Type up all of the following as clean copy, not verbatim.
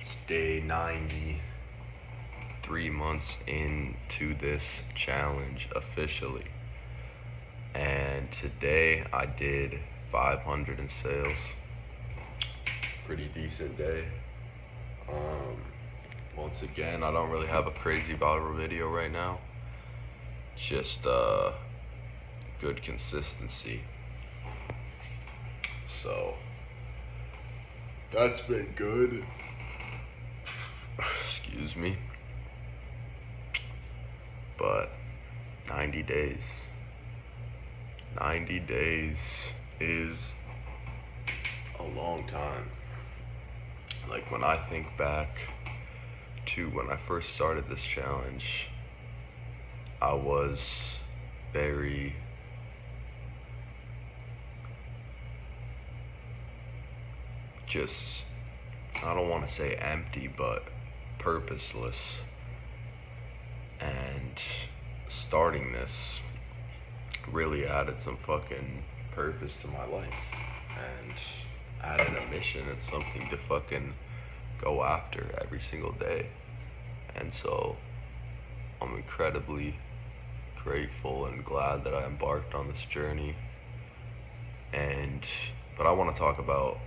It's day 90, 3 months into this challenge officially. And today I did 500 in sales. Pretty decent day. Once again, I don't really have a crazy viral video right now. Just good consistency. So that's been good. Excuse me. But 90 days. 90 days is a long time. Like, when I think back to when I first started this challenge, I was very just, I don't want to say empty, but purposeless. And starting this really added some fucking purpose to my life and added a mission and something to fucking go after every single day. And so I'm incredibly grateful and glad that I embarked on this journey. But I want to talk about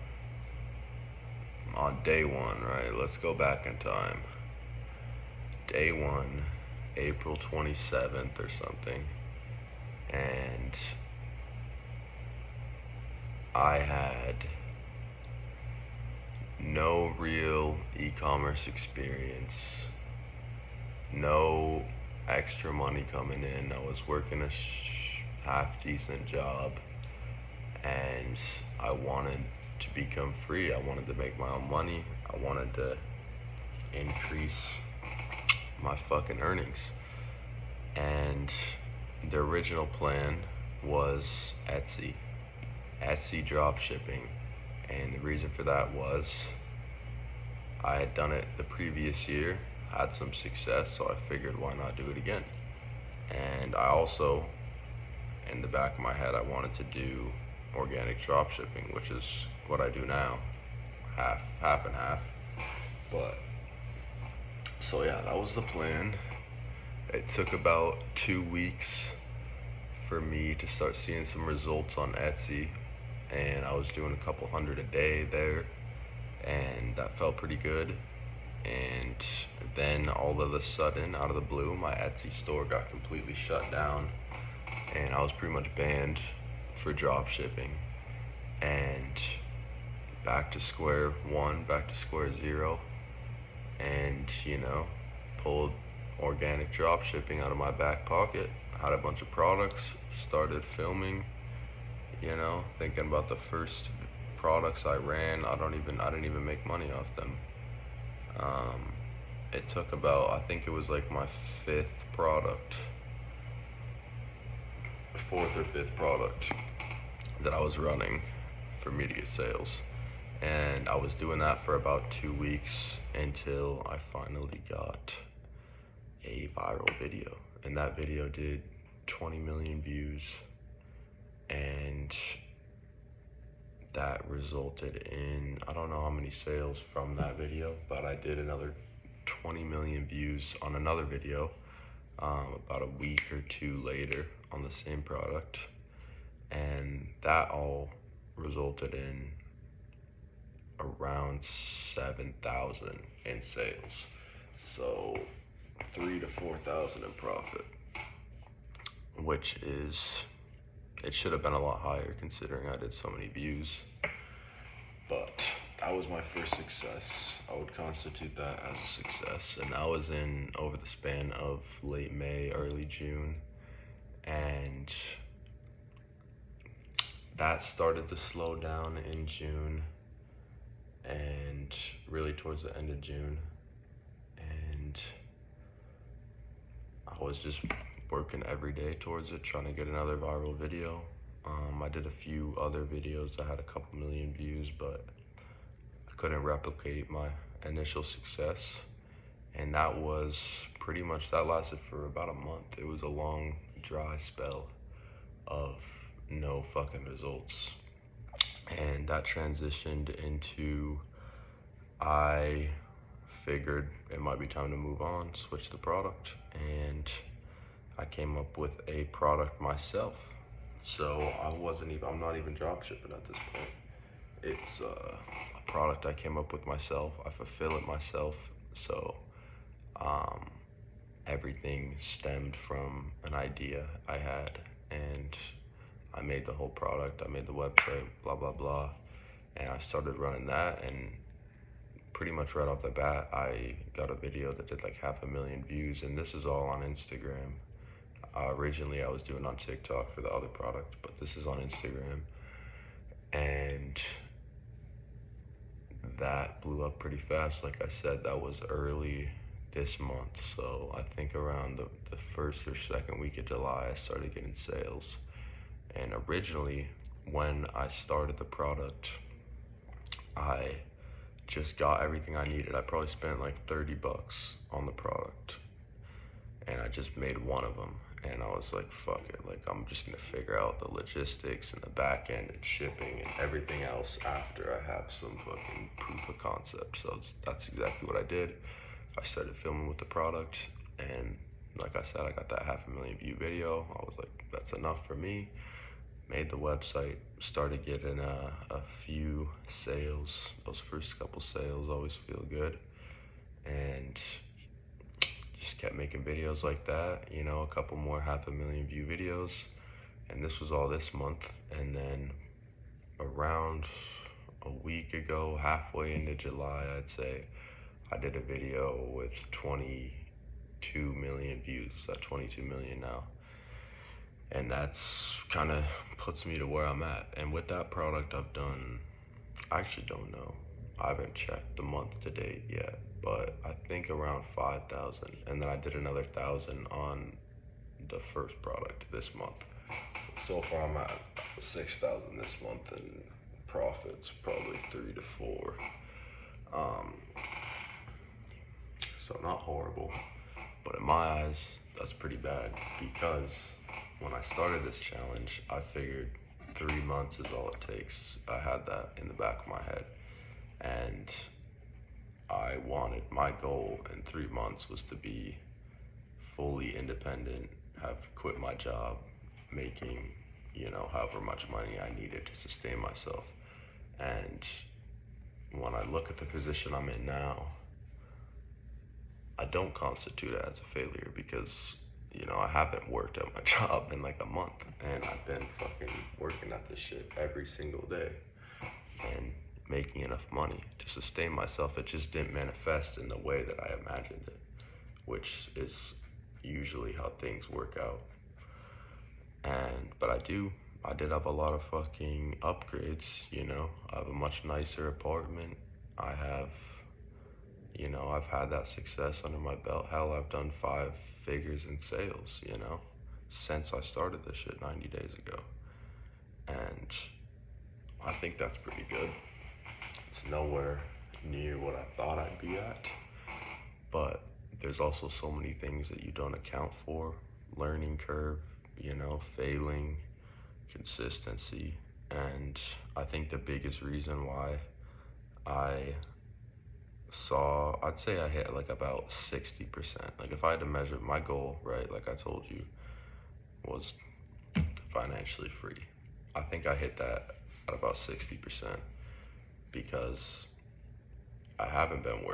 on day one, right? Let's go back in time. Day one, April 27th or something. And I had no real e-commerce experience, no extra money coming in. I was working a half-decent job, and I wanted to become free. I wanted to make my own money. I wanted to increase my fucking earnings. And the original plan was Etsy drop shipping. And the reason for that was I had done it the previous year, had some success, so I figured why not do it again. And I also, in the back of my head, I wanted to do organic drop shipping, which is what I do now, half and half. But so yeah, that was the plan. It took about 2 weeks for me to start seeing some results on Etsy, and I was doing a couple hundred a day there, and that felt pretty good. And then all of a sudden, out of the blue, my Etsy store got completely shut down, and I was pretty much banned for drop shipping. And back to square one, back to square zero, and pulled organic drop shipping out of my back pocket. Had a bunch of products, started filming, thinking about the first products I ran. I didn't even make money off them. It took about, I think it was like my fourth or fifth product that I was running for me to get sales. And I was doing that for about 2 weeks until I finally got a viral video. And that video did 20 million views. And that resulted in, I don't know how many sales from that video, but I did another 20 million views on another video about a week or two later on the same product. And that all resulted in around 7,000 in sales. So 3,000 to 4,000 in profit, which is, it should have been a lot higher considering I did so many views. But that was my first success. I would constitute that as a success. And that was in over the span of late May, early June. And that started to slow down in June, and really towards the end of June. And I was just working every day towards it, trying to get another viral video. I did a few other videos that had a couple million views, but I couldn't replicate my initial success. And that was pretty much, that lasted for about a month. It was a long, dry spell of no fucking results. And that transitioned into, I figured it might be time to move on, switch the product, and I came up with a product myself. So I'm not even drop shipping at this point. It's a product I came up with myself. I fulfill it myself. So um, everything stemmed from an idea I had, and I made the whole product. I made the website, blah, blah, blah. And I started running that, and pretty much right off the bat, I got a video that did like 500,000 views, and this is all on Instagram. Originally, I was doing on TikTok for the other product, but this is on Instagram. And that blew up pretty fast. Like I said, that was early this month. So I think around the first or second week of July, I started getting sales. And originally, when I started the product, I just got everything I needed. I probably spent like 30 bucks on the product, and I just made one of them. And I was like, fuck it, like I'm just gonna figure out the logistics and the back end and shipping and everything else after I have some fucking proof of concept. So that's exactly what I did. I started filming with the product, and like I said, I got that 500,000 view video. I was like, that's enough for me. Made the website, started getting a few sales. Those first couple sales always feel good, and just kept making videos like that, you know, a couple more 500,000 view videos. And this was all this month. And then around a week ago, halfway into July, I'd say, I did a video with 22 million views. It's at 22 million now. And that's kind of puts me to where I'm at. And with that product, I've done, I actually don't know. I haven't checked the month to date yet, but I think around 5,000. And then I did another 1,000 on the first product this month. So far I'm at 6,000 this month, and profits probably 3 to 4. So not horrible, but in my eyes, that's pretty bad, because when I started this challenge, I figured 3 months is all it takes. I had that in the back of my head, and my goal in 3 months was to be fully independent, have quit my job, making, you know, however much money I needed to sustain myself. And when I look at the position I'm in now, I don't constitute it as a failure, because, you know, I haven't worked at my job in like a month, and I've been fucking working at this shit every single day and making enough money to sustain myself. It just didn't manifest in the way that I imagined it, which is usually how things work out. But I did have a lot of fucking upgrades, you know. I have a much nicer apartment. I have, you know, I've had that success under my belt. Hell, I've done 5 figures in sales, you know, since I started this shit 90 days ago. And I think that's pretty good. It's nowhere near what I thought I'd be at, but there's also so many things that you don't account for. Learning curve, you know, failing, consistency. And I think the biggest reason why I'd say I hit like about 60%. Like if I had to measure my goal, right, like I told you, was financially free. I think I hit that at about 60%, because I haven't been working.